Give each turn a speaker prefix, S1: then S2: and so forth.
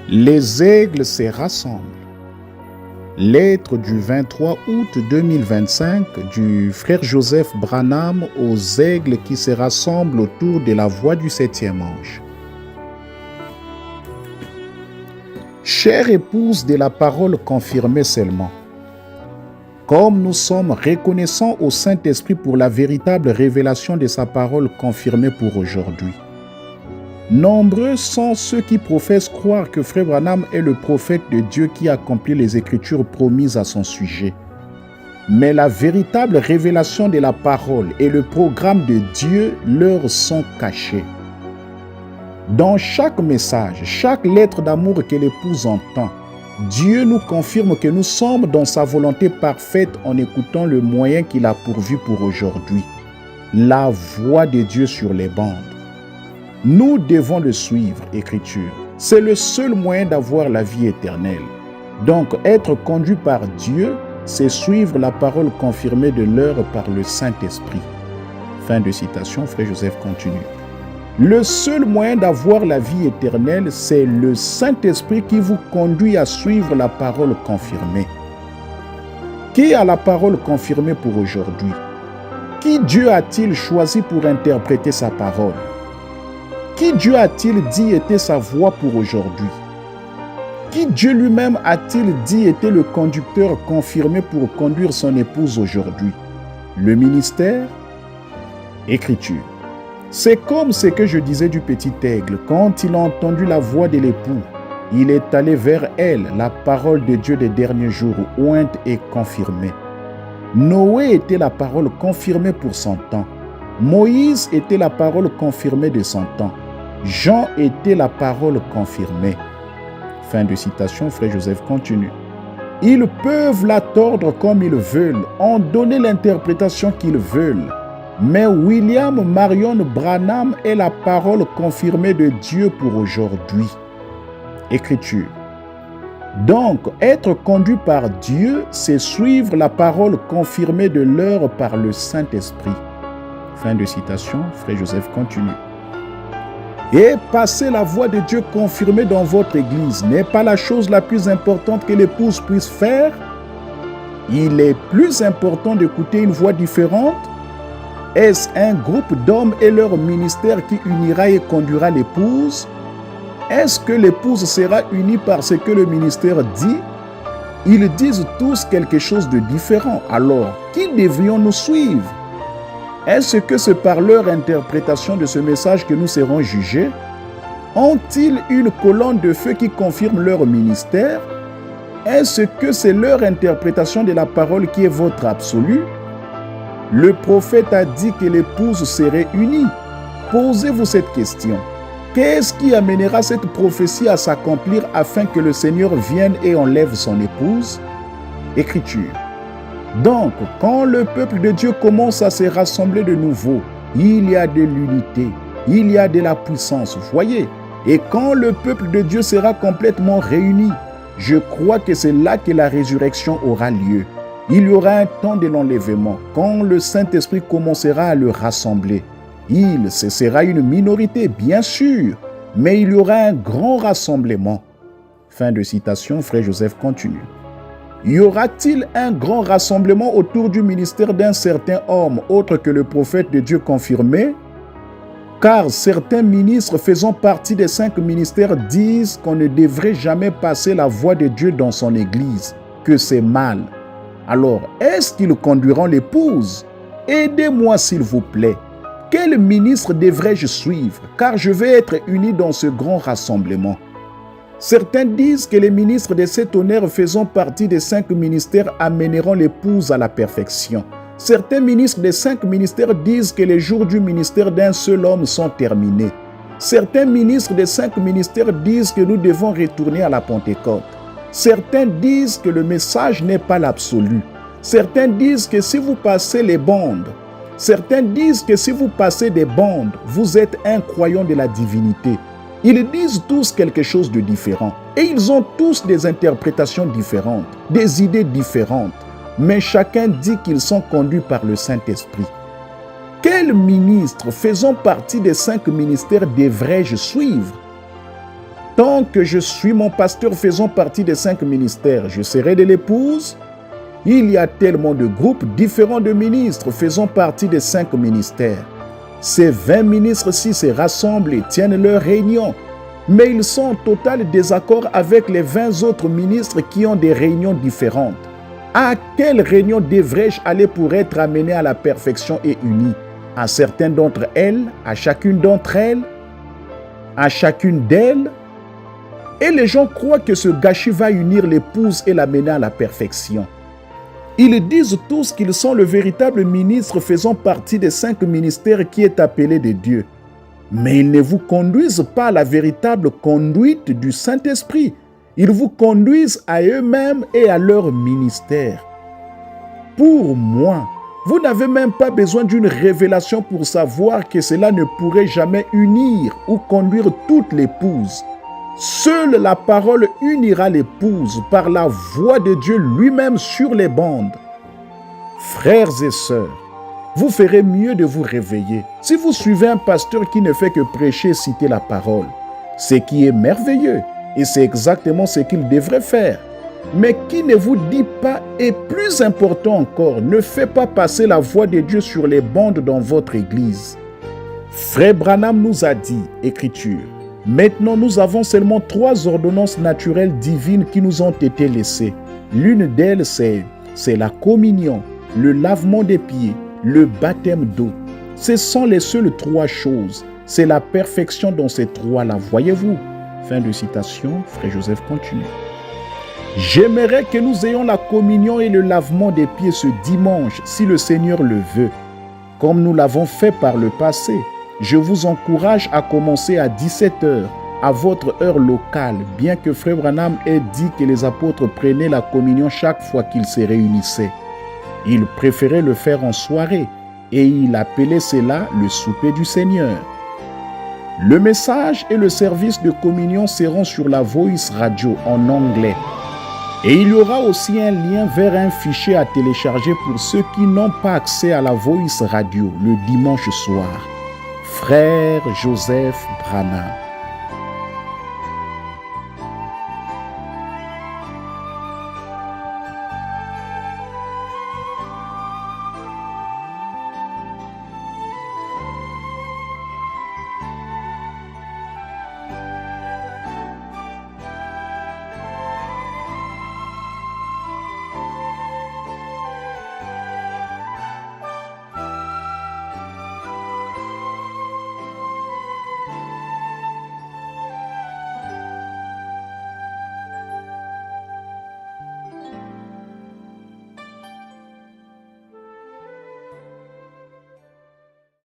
S1: Les aigles se rassemblent. Lettre du 23 août 2025 du frère Joseph Branham aux aigles qui se rassemblent autour de la voix du septième ange. Chère épouse de la parole confirmée seulement, comme nous sommes reconnaissants au Saint-Esprit pour la véritable révélation de sa parole confirmée pour aujourd'hui. Nombreux sont ceux qui professent croire que Frère Branham est le prophète de Dieu qui accomplit les Écritures promises à son sujet. Mais la véritable révélation de la parole et le programme de Dieu leur sont cachés. Dans chaque message, chaque lettre d'amour que l'épouse entend, Dieu nous confirme que nous sommes dans sa volonté parfaite en écoutant le moyen qu'il a pourvu pour aujourd'hui, la voix de Dieu sur les bandes. Nous devons le suivre, Écriture. C'est le seul moyen d'avoir la vie éternelle. Donc, être conduit par Dieu, c'est suivre la parole confirmée de l'heure par le Saint-Esprit. Fin de citation, Frère Joseph continue. Le seul moyen d'avoir la vie éternelle, c'est le Saint-Esprit qui vous conduit à suivre la parole confirmée. Qui a la parole confirmée pour aujourd'hui? Qui Dieu a-t-il choisi pour interpréter sa parole? Qui Dieu a-t-il dit était sa voix pour aujourd'hui? Qui Dieu lui-même a-t-il dit était le conducteur confirmé pour conduire son épouse aujourd'hui? Le ministère? Écriture. C'est comme ce que je disais du petit aigle. Quand il a entendu la voix de l'époux, il est allé vers elle, la parole de Dieu des derniers jours, ointe et confirmée. Noé était la parole confirmée pour son temps. Moïse était la parole confirmée de son temps. Jean était la parole confirmée. Fin de citation, Frère Joseph continue. Ils peuvent la tordre comme ils veulent, en donner l'interprétation qu'ils veulent. Mais William Marion Branham est la parole confirmée de Dieu pour aujourd'hui. Écriture. Donc, être conduit par Dieu, c'est suivre la parole confirmée de l'heure par le Saint-Esprit. Fin de citation, Frère Joseph continue. Et passer la voix de Dieu confirmée dans votre église n'est pas la chose la plus importante que l'épouse puisse faire. Il est plus important d'écouter une voix différente. Est-ce un groupe d'hommes et leur ministère qui unira et conduira l'épouse? Est-ce que l'épouse sera unie par ce que le ministère dit? Ils disent tous quelque chose de différent. Alors, qui devrions-nous suivre? Est-ce que c'est par leur interprétation de ce message que nous serons jugés? Ont-ils une colonne de feu qui confirme leur ministère? Est-ce que c'est leur interprétation de la parole qui est votre absolu? Le prophète a dit que l'épouse serait unie. Posez-vous cette question. Qu'est-ce qui amènera cette prophétie à s'accomplir afin que le Seigneur vienne et enlève son épouse? Écriture. Donc, quand le peuple de Dieu commence à se rassembler de nouveau, il y a de l'unité, il y a de la puissance, voyez. Et quand le peuple de Dieu sera complètement réuni, je crois que c'est là que la résurrection aura lieu. Il y aura un temps de l'enlèvement, quand le Saint-Esprit commencera à le rassembler. Ce sera une minorité, bien sûr, mais il y aura un grand rassemblement. Fin de citation, Frère Joseph continue. Y aura-t-il un grand rassemblement autour du ministère d'un certain homme autre que le prophète de Dieu confirmé? Car certains ministres faisant partie des 5 ministères disent qu'on ne devrait jamais passer la voix de Dieu dans son église, que c'est mal. Alors, est-ce qu'ils conduiront l'épouse? Aidez-moi s'il vous plaît. Quel ministre devrais-je suivre? Car je vais être uni dans ce grand rassemblement. Certains disent que les ministres de cet honneur faisant partie des 5 ministères amèneront l'épouse à la perfection. Certains ministres des 5 ministères disent que les jours du ministère d'un seul homme sont terminés. Certains ministres des 5 ministères disent que nous devons retourner à la Pentecôte. Certains disent que le message n'est pas l'absolu. Certains disent que si vous passez les bandes, certains disent que si vous passez des bandes, vous êtes un croyant de la divinité. Ils disent tous quelque chose de différent et ils ont tous des interprétations différentes, des idées différentes, mais chacun dit qu'ils sont conduits par le Saint-Esprit. Quel ministre faisant partie des 5 ministères devrais-je suivre? Tant que je suis mon pasteur faisant partie des 5 ministères, je serai de l'épouse. Il y a tellement de groupes différents de ministres faisant partie des 5 ministères. Ces 20 ministres-ci se rassemblent et tiennent leur réunion, mais ils sont en total désaccord avec les 20 autres ministres qui ont des réunions différentes. À quelle réunion devrais-je aller pour être amené à la perfection et uni? À certaines d'entre elles, à chacune d'entre elles, à chacune d'elles? Et les gens croient que ce gâchis va unir l'épouse et l'amener à la perfection. Ils disent tous qu'ils sont le véritable ministre faisant partie des 5 ministères qui est appelé de Dieu. Mais ils ne vous conduisent pas à la véritable conduite du Saint-Esprit. Ils vous conduisent à eux-mêmes et à leur ministère. Pour moi, vous n'avez même pas besoin d'une révélation pour savoir que cela ne pourrait jamais unir ou conduire toute l'épouse. Seule la parole unira l'épouse par la voix de Dieu lui-même sur les bandes. Frères et sœurs, vous ferez mieux de vous réveiller si vous suivez un pasteur qui ne fait que prêcher et citer la parole. Ce qui est merveilleux, et c'est exactement ce qu'il devrait faire. Mais qui ne vous dit pas, et plus important encore, ne fait pas passer la voix de Dieu sur les bandes dans votre église. Frère Branham nous a dit, Écriture, maintenant nous avons seulement 3 ordonnances naturelles divines qui nous ont été laissées. L'une d'elles, c'est la communion, le lavement des pieds, le baptême d'eau. Ce sont les seules 3 choses. C'est la perfection dans ces 3-là, voyez-vous. Fin de citation, Frère Joseph continue. J'aimerais que nous ayons la communion et le lavement des pieds ce dimanche, si le Seigneur le veut. Comme nous l'avons fait par le passé, je vous encourage à commencer à 17h, à votre heure locale, bien que Frère Branham ait dit que les apôtres prenaient la communion chaque fois qu'ils se réunissaient. Il préférait le faire en soirée, et il appelait cela le souper du Seigneur. Le message et le service de communion seront sur la Voice Radio en anglais. Et il y aura aussi un lien vers un fichier à télécharger pour ceux qui n'ont pas accès à la Voice Radio le dimanche soir. Frère Joseph Branham.